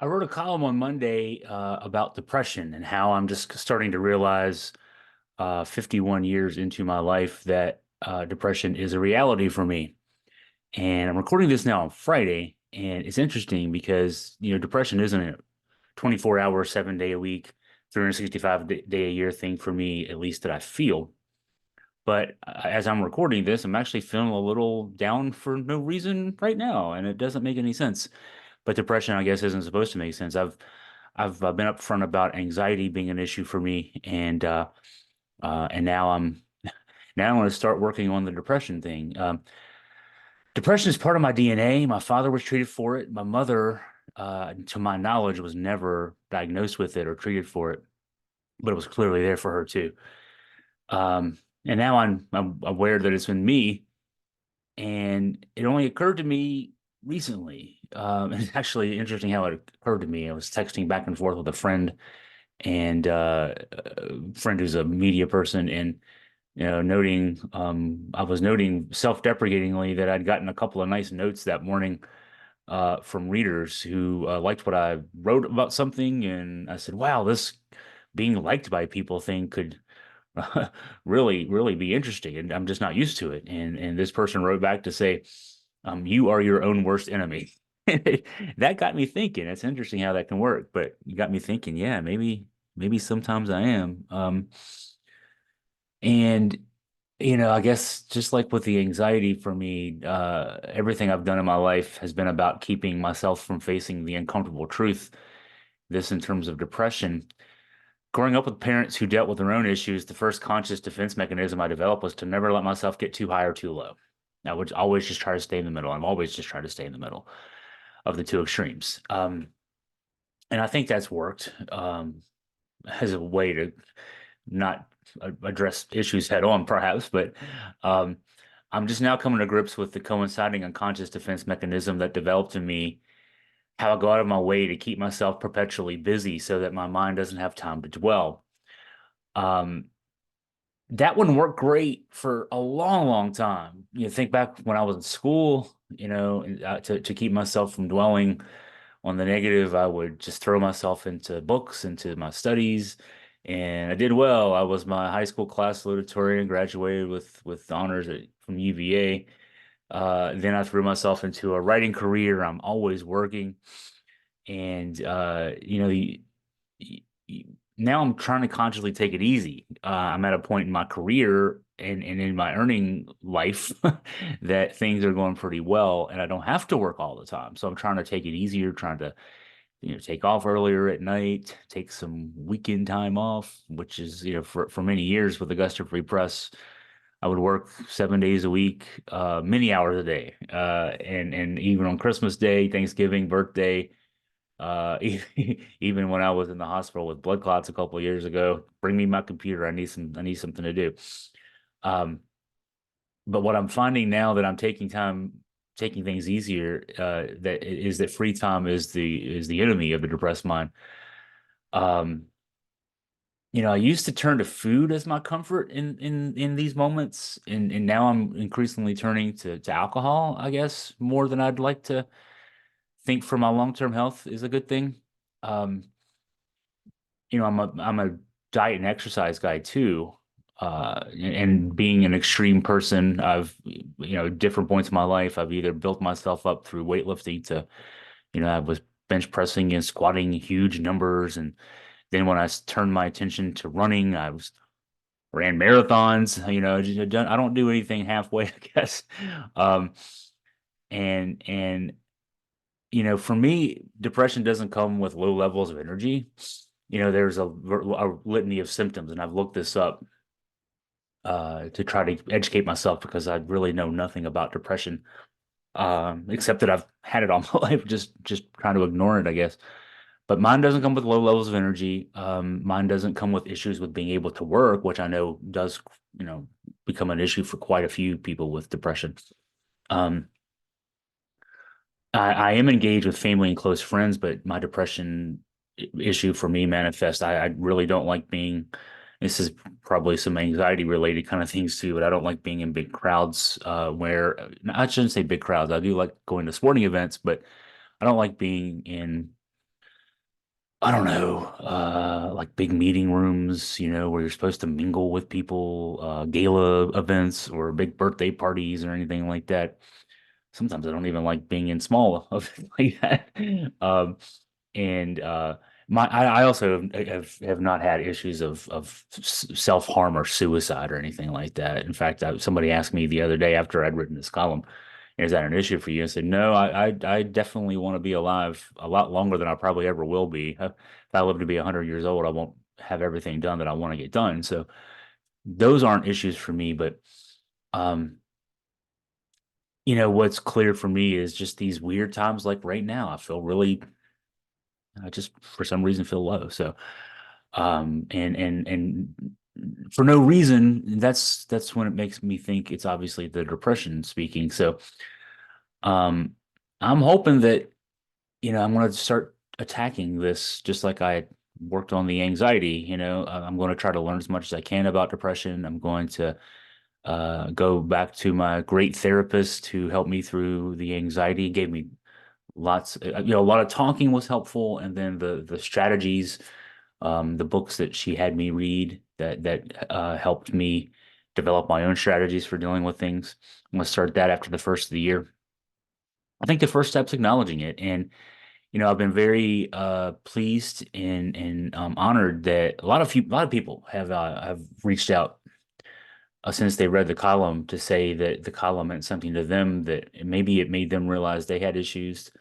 I wrote a column on Monday about depression and how I'm just starting to realize 51 years into my life that depression is a reality for me. And I'm recording this now on Friday, and it's interesting because, depression isn't a 24-hour, 7-day a week, 365 day a year thing for me, at least that I feel. But as I'm recording this, I'm actually feeling a little down for no reason right now, and it doesn't make any sense. But depression, I guess, isn't supposed to make sense. I've been upfront about anxiety being an issue for me, and now I'm going to start working on the depression thing. Depression is part of my DNA. My father was treated for it. My mother, to my knowledge, was never diagnosed with it or treated for it, but it was clearly there for her too. And now I'm aware that it's been me, and it only occurred to me recently. It's actually interesting how it occurred to me. I was texting back and forth with a friend and a friend who's a media person, and noting I was noting self-deprecatingly that I'd gotten a couple of nice notes that morning from readers who liked what I wrote about something, and I said, "Wow, this being liked by people thing could really be interesting, and I'm just not used to it." And this person wrote back to say, "You are your own worst enemy." That got me thinking. It's interesting how that can work, but you got me thinking, yeah, maybe sometimes I am. And I guess just like with the anxiety for me, everything I've done in my life has been about keeping myself from facing the uncomfortable truth. This in terms of depression. Growing up with parents who dealt with their own issues, the first conscious defense mechanism I developed was to never let myself get too high or too low. I would always just try to stay in the middle. I'm always just trying to stay in the middle of the two extremes. And I think that's worked as a way to not address issues head on, perhaps, but um, I'm just now coming to grips with the coinciding unconscious defense mechanism that developed in me, how I go out of my way to keep myself perpetually busy so that my mind doesn't have time to dwell. Um, that wouldn't work great for a long time. Think back when I was in school, to keep myself from dwelling on the negative, I would just throw myself into books, into my studies, and I did well. I was my high school class salutatorian, graduated with honors from UVA. Then I threw myself into a writing career. I'm always working, and now I'm trying to consciously take it easy. I'm at a point in my career and in my earning life that things are going pretty well, and I don't have to work all the time. So I'm trying to take it easier, trying to take off earlier at night, take some weekend time off, which is, for many years with Augusta Free Press, I would work 7 days a week, many hours a day, and even on Christmas Day, Thanksgiving, birthday. Even when I was in the hospital with blood clots a couple of years ago, bring me my computer. I need something to do. Um, but what I'm finding now that I'm taking things easier, that free time is the enemy of the depressed mind. Um, I used to turn to food as my comfort in these moments, and now I'm increasingly turning to alcohol, I guess, more than I'd like to think for my long-term health is a good thing. Um, I'm a diet and exercise guy too. And being an extreme person, different points in my life, I've either built myself up through weightlifting to, I was bench pressing and squatting huge numbers. And then when turned my attention to running, ran marathons, I don't do anything halfway, I guess. Um, and for me, depression doesn't come with low levels of energy. There's a litany of symptoms, and I've looked this up to try to educate myself because I really know nothing about depression, except that I've had it all my life, just trying to ignore it, I guess. But mine doesn't come with low levels of energy. Mine doesn't come with issues with being able to work, which I know does, become an issue for quite a few people with depression. Um, I am engaged with family and close friends, but my depression issue for me manifests. I really don't like being, this is probably some anxiety related kind of things too, but I don't like being in big crowds where I shouldn't say big crowds. I do like going to sporting events, but I don't like being in I don't know, like big meeting rooms, where you're supposed to mingle with people, gala events or big birthday parties or anything like that. Sometimes I don't even like being in small events like that. Um, and I also have not had issues of self harm or suicide or anything like that. In fact, somebody asked me the other day after I'd written this column, is that an issue for you? I said, no, I definitely want to be alive a lot longer than I probably ever will be. If I live to be 100 years old, I won't have everything done that I want to get done. So those aren't issues for me. But um, what's clear for me is just these weird times like right now. I just for some reason feel low. So and for no reason, that's when it makes me think it's obviously the depression speaking. So um I'm hoping that I'm going to start attacking this just like I worked on the anxiety. I'm going to try to learn as much as I can about depression. I'm going to go back to my great therapist who helped me through the anxiety, gave me lots, a lot of talking was helpful, and then the strategies, the books that she had me read that helped me develop my own strategies for dealing with things. I'm going to start that after the first of the year. I think the first step's acknowledging it, and I've been very pleased and honored that a lot of people have reached out since they read the column to say that the column meant something to them, that maybe it made them realize they had issues,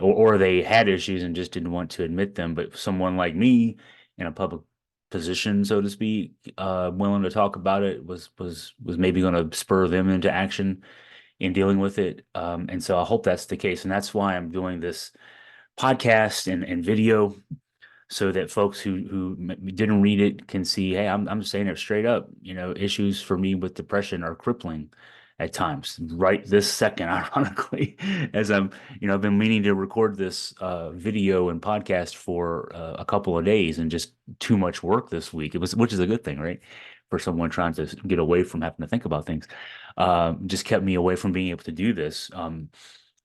or they had issues and just didn't want to admit them. But someone like me in a public position, so to speak, willing to talk about it was maybe going to spur them into action in dealing with it. And so I hope that's the case. And that's why I'm doing this podcast and video so that folks who didn't read it can see, hey, I'm saying it straight up. Issues for me with depression are crippling at times. Right this second, ironically, as I've been meaning to record this video and podcast for a couple of days, and just too much work this week. Which is a good thing, right? For someone trying to get away from having to think about things, just kept me away from being able to do this.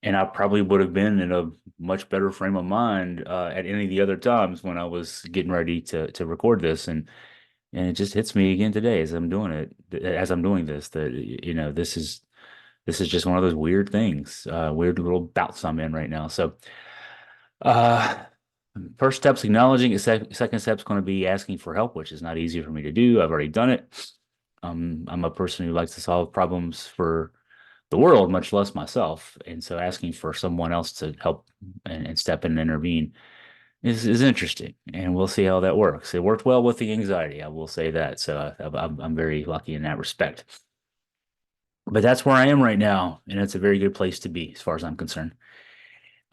And I probably would have been in a much better frame of mind at any of the other times when I was getting ready to record this, and it just hits me again today as I'm doing it, as I'm doing this, that this is just one of those weird things, weird little bouts I'm in right now. So uh, first step's acknowledging it. Second step's going to be asking for help, which is not easy for me to do. I've already done it. I'm a person who likes to solve problems for the world, much less myself. And so asking for someone else to help and step in and intervene is interesting. And we'll see how that works. It worked well with the anxiety, I will say that. So I'm very lucky in that respect. But that's where I am right now, and it's a very good place to be as far as I'm concerned.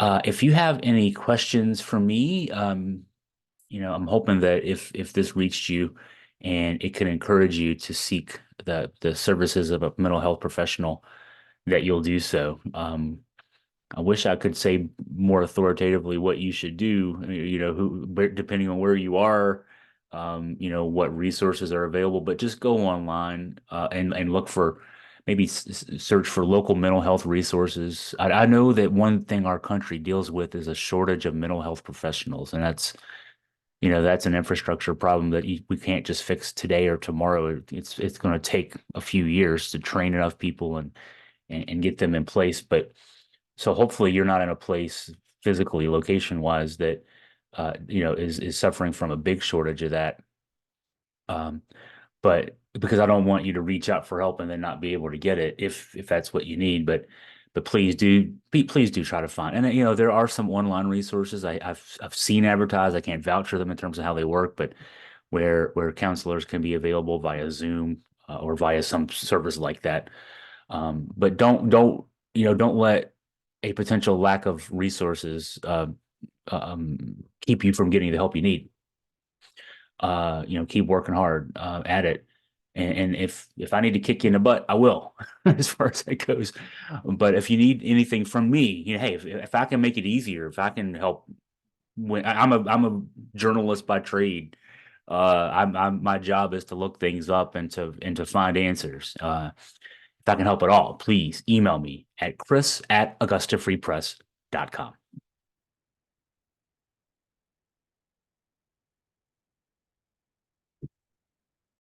If you have any questions for me, I'm hoping that if this reached you and it can encourage you to seek the services of a mental health professional, that you'll do so. I wish I could say more authoritatively what you should do, depending on where you are, what resources are available, but just go online and look for, maybe search for local mental health resources. I know that one thing our country deals with is a shortage of mental health professionals, and that's an infrastructure problem that we can't just fix today or tomorrow. It's going to take a few years to train enough people and get them in place. But so hopefully you're not in a place physically, location wise, that is suffering from a big shortage of that. Um, but because I don't want you to reach out for help and then not be able to get it if that's what you need. But please do try to find. And there are some online resources I've seen advertised. I can't vouch for them in terms of how they work, but where counselors can be available via Zoom or via some service like that. But don't let a potential lack of resources keep you from getting the help you need. Keep working hard at it. And if I need to kick you in the butt, I will, as far as that goes. But if you need anything from me, hey, if I can make it easier, if I can help, I'm a journalist by trade. My job is to look things up and to find answers. If I can help at all, please email me at chris@augustafreepress.com.